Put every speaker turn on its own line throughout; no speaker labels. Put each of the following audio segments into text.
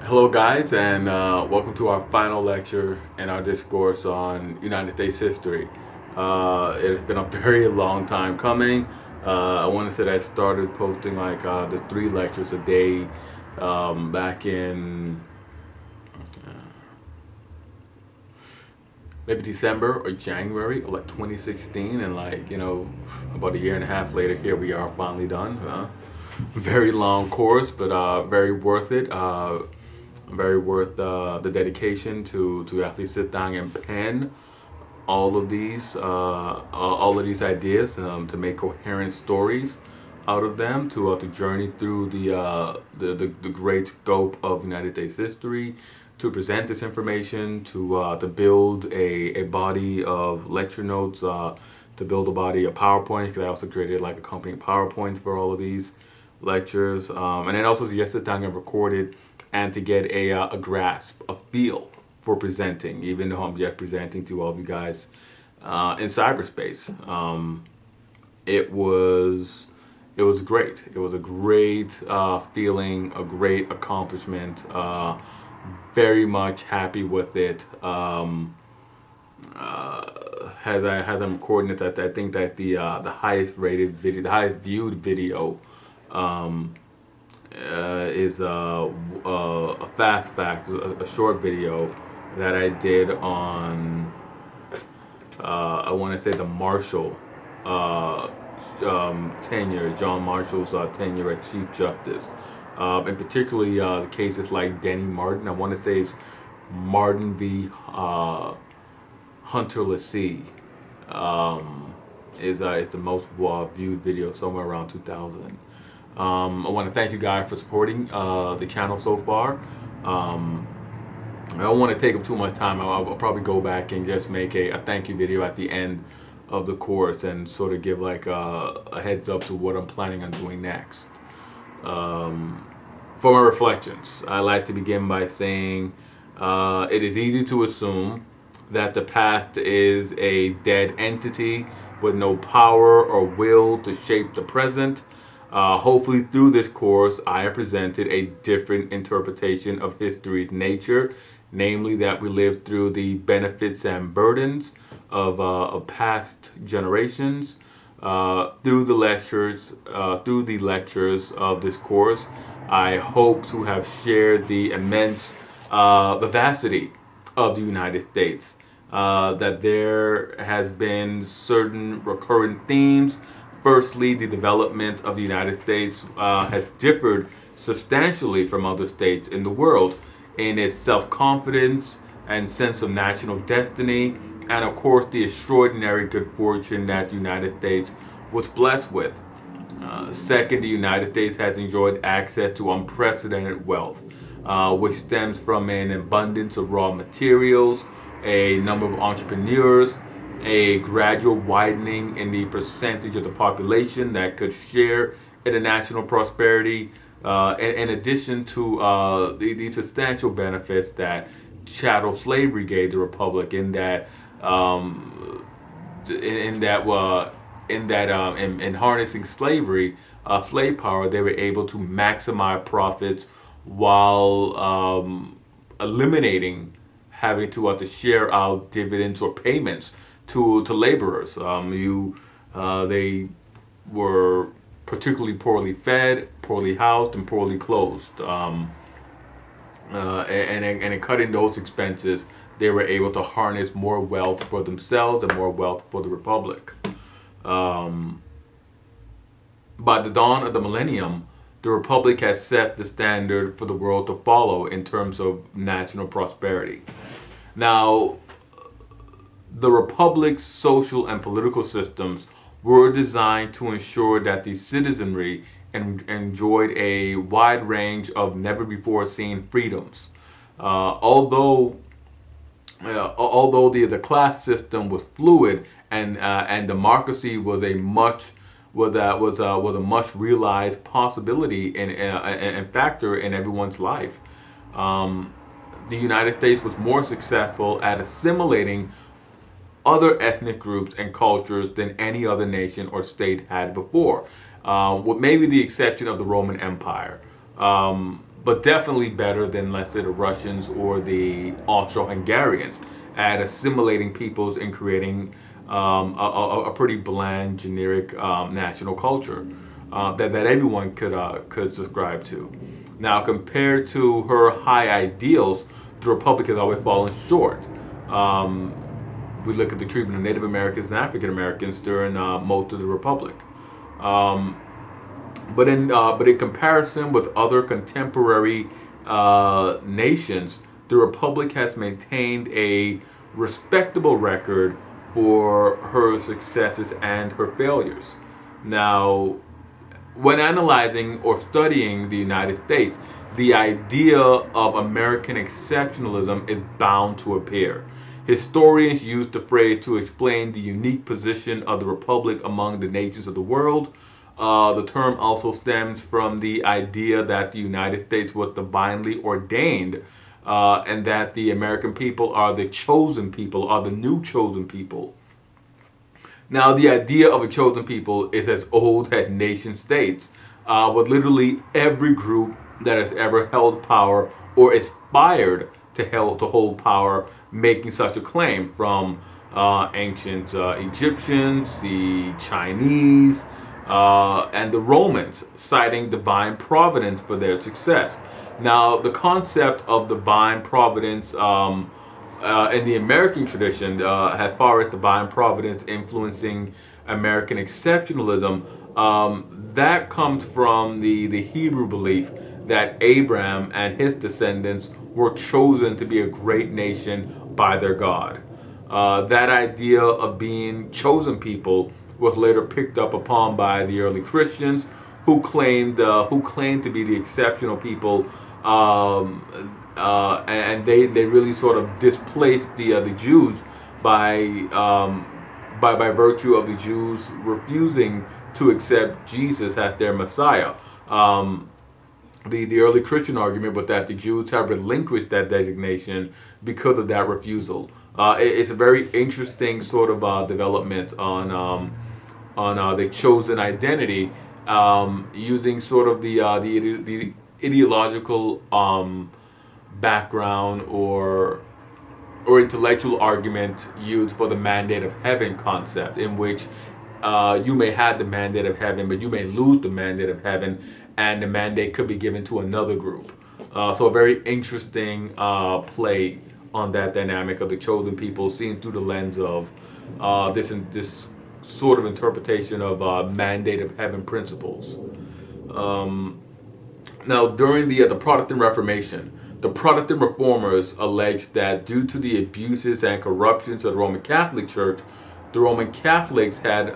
Hello guys, and welcome to our final lecture in our discourse on United States history. It has been a very long time coming. I want to say that I started posting the 3 lectures a day back in maybe December or January of 2016, and about a year and a half later, here we are finally done. Very long course, but very worth it. Very worth the dedication to actually sit down and pen all of these ideas to make coherent stories out of them, to journey through the great scope of United States history, to present this information, to build a body of lecture notes, to build a body of PowerPoints, because I also created accompanying PowerPoints for all of these lectures, and then also to just sit down and record it and to get a grasp, a feel for presenting, even though I'm yet presenting to all of you guys in cyberspace. It was it was great. It was a great feeling, a great accomplishment. Very much happy with it. As I'm recording it, I think that the highest rated video, the highest viewed video, um, is a fast fact, a short video that I did on, I want to say the Marshall uh, tenure, John Marshall's tenure as Chief Justice, and particularly the cases like Denny Martin. I want to say it's Martin v. Hunter Lassee. Is the most viewed video, somewhere around 2,000. I want to thank you guys for supporting the channel so far. I don't want to take up too much time. I'll probably go back and just make a thank you video at the end of the course and sort of give a heads up to what I'm planning on doing next. For my reflections, I like to begin by saying it is easy to assume that the past is a dead entity with no power or will to shape the present. Hopefully, through this course, I have presented a different interpretation of history's nature, namely that we lived through the benefits and burdens of past generations. Through the lectures of this course, I hope to have shared the immense vivacity of the United States. That there has been certain recurrent themes. Firstly, the development of the United States has differed substantially from other states in the world in its self-confidence and sense of national destiny, and of course the extraordinary good fortune that the United States was blessed with. Second, the United States has enjoyed access to unprecedented wealth, which stems from an abundance of raw materials, a number of entrepreneurs, a gradual widening in the percentage of the population that could share in the national prosperity, in addition to the substantial benefits that chattel slavery gave the republic, in that in harnessing slavery, slave power, they were able to maximize profits while eliminating having to share out dividends or payments to laborers. They were particularly poorly fed, poorly housed, and poorly clothed. And in cutting those expenses, they were able to harness more wealth for themselves and more wealth for the republic. By the dawn of the millennium, the republic has set the standard for the world to follow in terms of national prosperity. Now, the republic's social and political systems were designed to ensure that the citizenry enjoyed a wide range of never before seen freedoms. Although the class system was fluid and democracy was a much realized possibility and factor in everyone's life. The United States was more successful at assimilating other ethnic groups and cultures than any other nation or state had before, with maybe the exception of the Roman Empire. but definitely better than, let's say, the Russians or the Austro-Hungarians at assimilating peoples and creating a pretty bland, generic national culture that everyone could subscribe to. Now, compared to her high ideals, the Republic has always fallen short. We look at the treatment of Native Americans and African Americans during most of the Republic. But in comparison with other contemporary nations, the Republic has maintained a respectable record for her successes and her failures. Now, when analyzing or studying the United States, the idea of American exceptionalism is bound to appear. Historians use the phrase to explain the unique position of the Republic among the nations of the world. The term also stems from the idea that the United States was divinely ordained, and that the American people are the chosen people, are the new chosen people. Now, the idea of a chosen people is as old as nation states, with literally every group that has ever held power or aspired to hold power making such a claim, from ancient Egyptians, the Chinese, and the Romans, citing divine providence for their success. Now, the concept of divine providence in the American tradition, as far as divine providence influencing American exceptionalism, that comes from the Hebrew belief that Abraham and his descendants were chosen to be a great nation by their God. That idea of being chosen people was later picked up upon by the early Christians, who claimed to be the exceptional people, and they really sort of displaced the Jews by virtue of the Jews refusing to accept Jesus as their Messiah. The early Christian argument was that the Jews have relinquished that designation because of that refusal. It's a very interesting sort of development on the chosen identity, using sort of the ideological background or intellectual argument used for the mandate of heaven concept, in which you may have the mandate of heaven, but you may lose the mandate of heaven, and the mandate could be given to another group. So a very interesting play on that dynamic of the chosen people, seen through the lens of this sort of interpretation of mandate of heaven principles. Now, during the Protestant Reformation, the Protestant reformers alleged that due to the abuses and corruptions of the Roman Catholic Church, the Roman Catholics had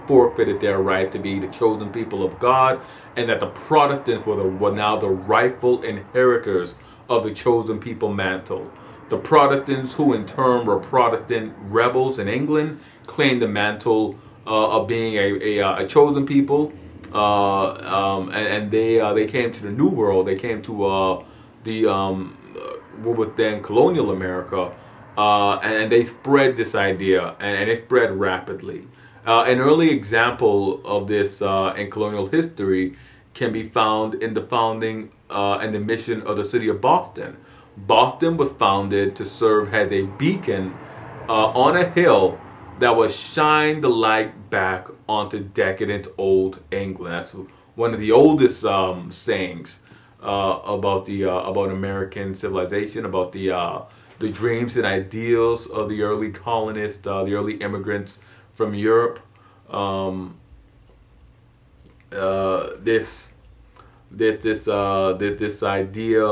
forfeited their right to be the chosen people of God, and that the Protestants were now the rightful inheritors of the chosen people mantle. The Protestants, who in turn were Protestant rebels in England, claimed the mantle of being a chosen people, and they came to the New World. They came to what was then Colonial America, and they spread this idea, and it spread rapidly. An early example of this in colonial history can be found in the founding and the mission of the city of Boston. Boston was founded to serve as a beacon on a hill that would shine the light back onto decadent old England. That's one of the oldest sayings about American civilization, about the dreams and ideals of the early colonists, the early immigrants from Europe. This idea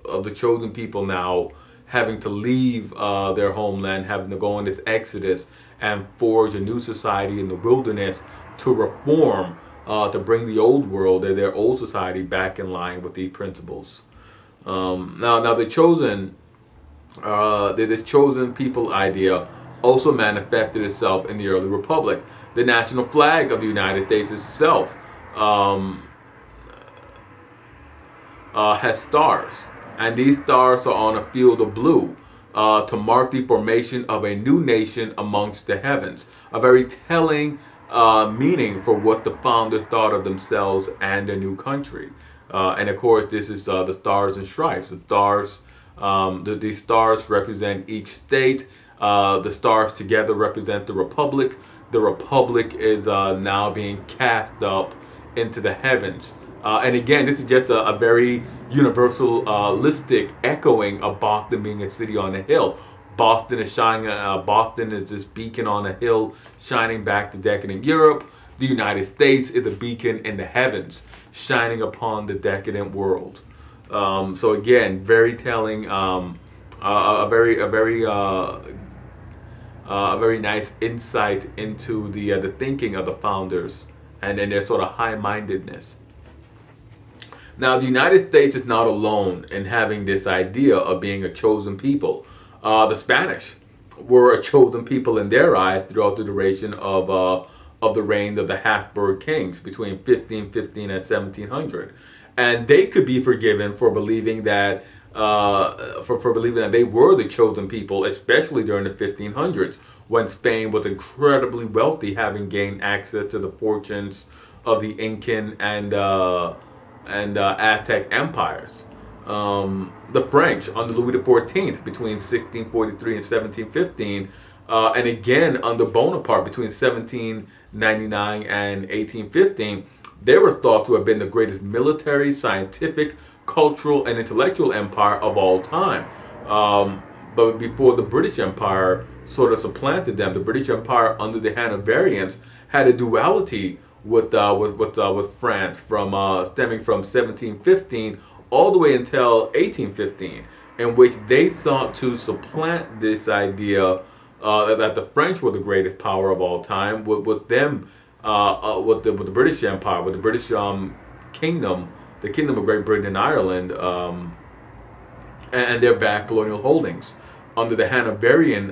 of the chosen people now having to leave their homeland, having to go on this exodus and forge a new society in the wilderness to reform, to bring the old world, their old society, back in line with these principles. Now the chosen, this chosen people idea also manifested itself in the early republic. The national flag of the United States itself has stars, and these stars are on a field of blue to mark the formation of a new nation amongst the heavens. A very telling meaning for what the founders thought of themselves and their new country. And of course, this is the stars and stripes. The stars represent each state. The stars together represent the republic. The republic is now being cast up into the heavens. And again, this is just a very universalistic echoing of Boston being a city on a hill. Boston is shining. Boston is this beacon on a hill, shining back to decadent Europe. The United States is a beacon in the heavens, shining upon the decadent world. So again, very telling. A very nice insight into the thinking of the founders and their sort of high-mindedness. Now, the United States is not alone in having this idea of being a chosen people. The Spanish were a chosen people in their eyes throughout the duration of the reign of the Habsburg kings between 1515 and 1700, and they could be forgiven for believing that they were the chosen people, especially during the 1500s when Spain was incredibly wealthy, having gained access to the fortunes of the Incan and Aztec empires. The French under Louis XIV between 1643 and 1715, and again under Bonaparte between 1799 and 1815, they were thought to have been the greatest military, scientific, cultural, and intellectual empire of all time. But before the British Empire sort of supplanted them, the British Empire under the Hanoverians had a duality with France stemming from 1715 all the way until 1815, in which they sought to supplant this idea that the French were the greatest power of all time with the British Empire, with the British kingdom, the Kingdom of Great Britain and Ireland, and their vast colonial holdings under the Hanoverian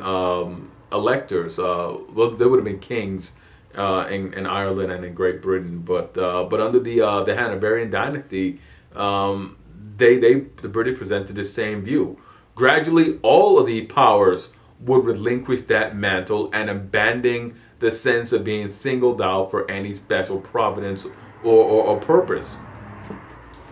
electors. Well, they would have been kings in Ireland and in Great Britain, but under the Hanoverian dynasty, the British presented the same view. Gradually, all of the powers would relinquish that mantle and abandon the sense of being singled out for any special providence or purpose.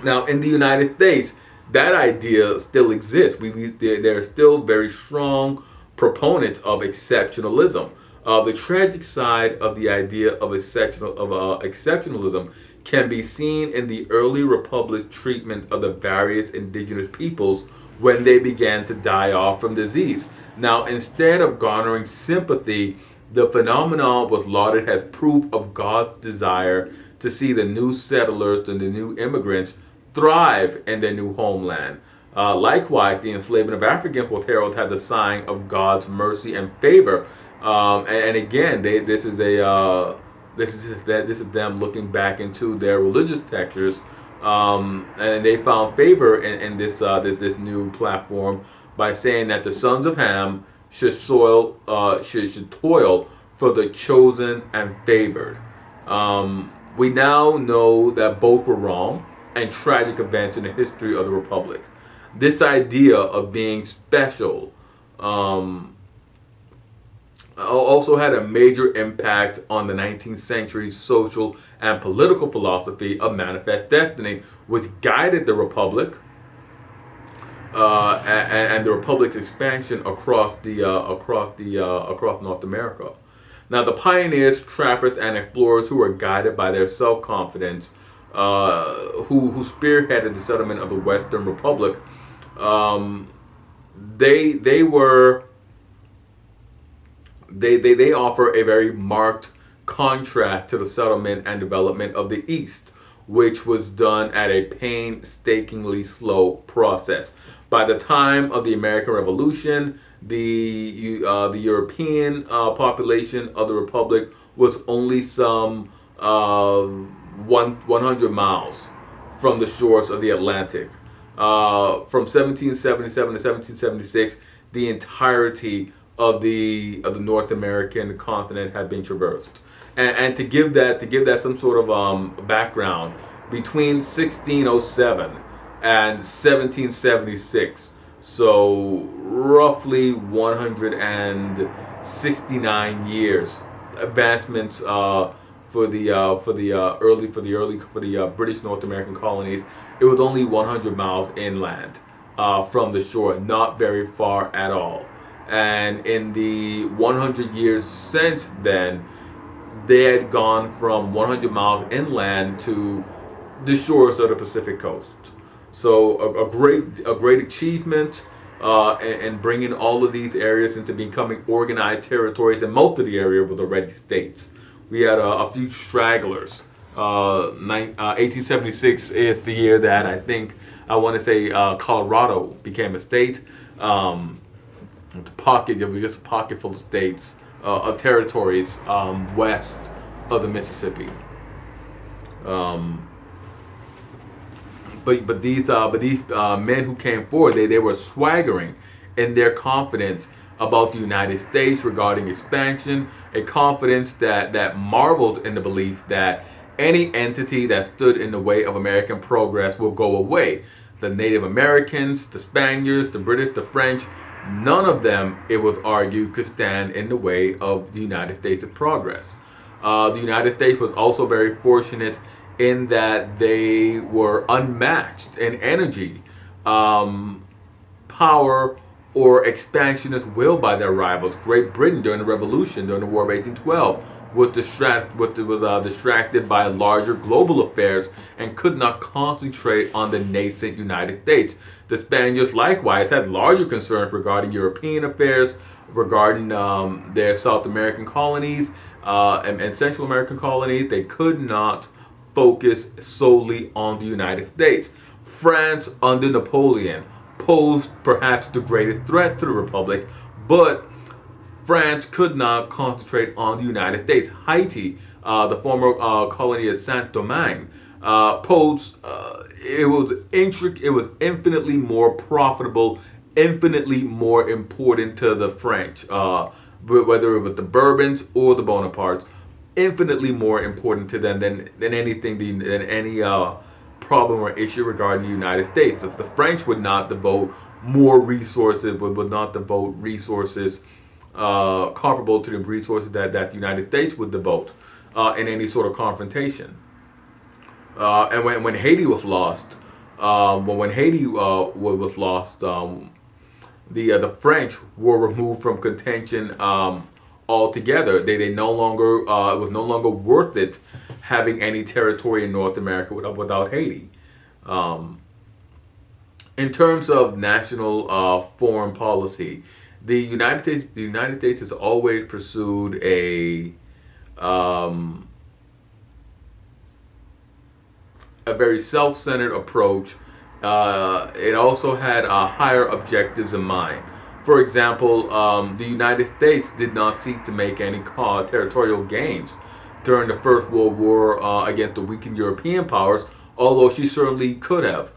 Now, in the United States, that idea still exists. There are still very strong proponents of exceptionalism. The tragic side of the idea of exceptionalism can be seen in the early republic treatment of the various indigenous peoples when they began to die off from disease. Now, instead of garnering sympathy, the phenomenon was lauded as proof of God's desire to see the new settlers and the new immigrants thrive in their new homeland. Likewise, the enslavement of Africans was heralded as a sign of God's mercy and favor. And again, this is them looking back into their religious textures, and they found favor in this new platform by saying that the sons of Ham should toil for the chosen and favored. We now know that both were wrong and tragic events in the history of the Republic. This idea of being special also had a major impact on the 19th century's social and political philosophy of manifest destiny, which guided the Republic and the Republic's expansion across North America. Now, the pioneers, trappers, and explorers who were guided by their self-confidence, who spearheaded the settlement of the Western Republic, they offer a very marked contrast to the settlement and development of the East, which was done at a painstakingly slow process. By the time of the American Revolution, the European population of the Republic was only some 100 miles from the shores of the Atlantic. From 1777 to 1776, the entirety of the North American continent had been traversed. And to give that some sort of background, between 1607 and 1776, so roughly 169 years, advancements for the British North American colonies. It was only 100 miles inland from the shore, not very far at all. And in the 100 years since then, they had gone from 100 miles inland to the shores of the Pacific coast. So a great achievement in bringing all of these areas into becoming organized territories, and most of the area was already states. We had a few stragglers. 1876 is the year that I want to say Colorado became a state. Just a pocket full of states, of territories west of the Mississippi. But these men who came forward, they were swaggering in their confidence about the United States regarding expansion, a confidence that marveled in the belief that any entity that stood in the way of American progress will go away. The Native Americans, the Spaniards, the British, the French, none of them, it was argued, could stand in the way of the United States' progress. The United States was also very fortunate in that they were unmatched in energy, power, or expansionist will by their rivals. Great Britain during the Revolution, during the War of 1812, was distracted by larger global affairs and could not concentrate on the nascent United States. The Spaniards likewise had larger concerns regarding European affairs, regarding their South American colonies and Central American colonies. They could not focus solely on the United States. France under Napoleon posed perhaps the greatest threat to the Republic, but France could not concentrate on the United States. Haiti, the former colony of Saint-Domingue, posed it was infinitely more profitable, infinitely more important to the French, whether it was the Bourbons or the Bonapartes, infinitely more important to them than any problem or issue regarding the United States. If the French would not devote more resources, would not devote resources comparable to the resources that the United States would devote in any sort of confrontation. And when Haiti was lost, the French were removed from contention altogether. They no longer it was no longer worth it having any territory in North America without Haiti. In terms of national foreign policy, the United States has always pursued a very self-centered approach. It also had higher objectives in mind. For example, the United States did not seek to make any territorial gains during the First World War against the weakened European powers, although she certainly could have.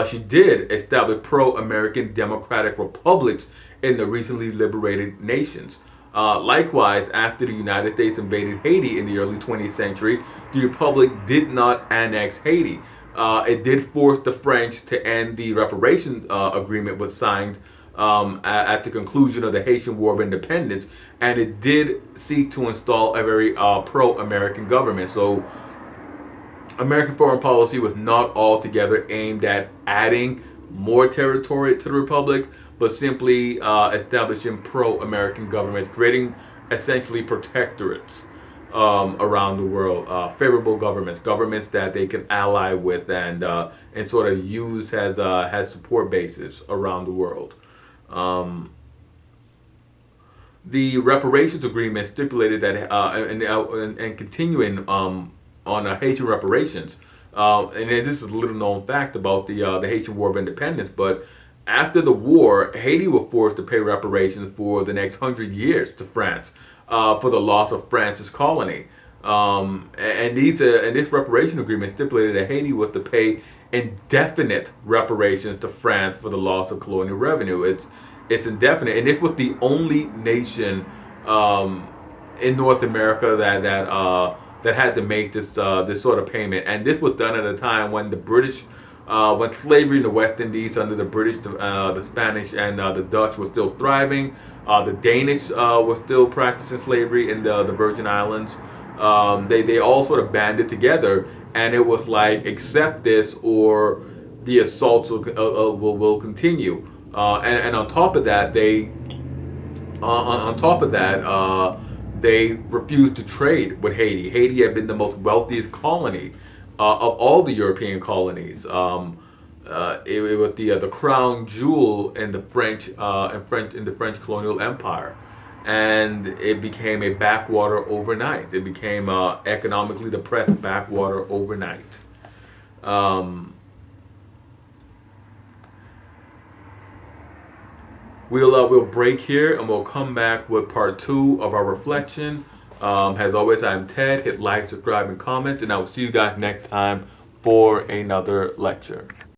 She did establish pro-American democratic republics in the recently liberated nations. Likewise, after the United States invaded Haiti in the early 20th century, the Republic did not annex Haiti. It did force the French to end the Reparations agreement was signed at the conclusion of the Haitian War of Independence, and it did seek to install a very pro-American government. So American foreign policy was not altogether aimed at adding more territory to the Republic, but simply establishing pro-American governments, creating essentially protectorates around the world, favorable governments that they can ally with and sort of use as support bases around the world. The reparations agreement stipulated that, and continuing on Haitian reparations, and this is a little known fact about the Haitian War of Independence, but after the war, Haiti was forced to pay reparations for the next 100 years to France for the loss of France's colony. And this reparation agreement stipulated that Haiti was to pay indefinite reparations to France for the loss of colonial revenue. It's indefinite, and this was the only nation in North America that had to make this sort of payment. And this was done at a time when the British, when slavery in the West Indies under the British, the Spanish, and the Dutch was still thriving. The Danish were still practicing slavery in the Virgin Islands. They all sort of banded together, and it was like, accept this or the assaults will continue. And on top of that, on top of that, they refused to trade with Haiti. Haiti had been the most wealthiest colony of all the European colonies. It was the crown jewel in the French colonial empire, and it became a backwater overnight. It became economically depressed backwater overnight. We'll break here and we'll come back with part 2 of our reflection. As always, I'm Ted. Hit like, subscribe, and comment, and I will see you guys next time for another lecture.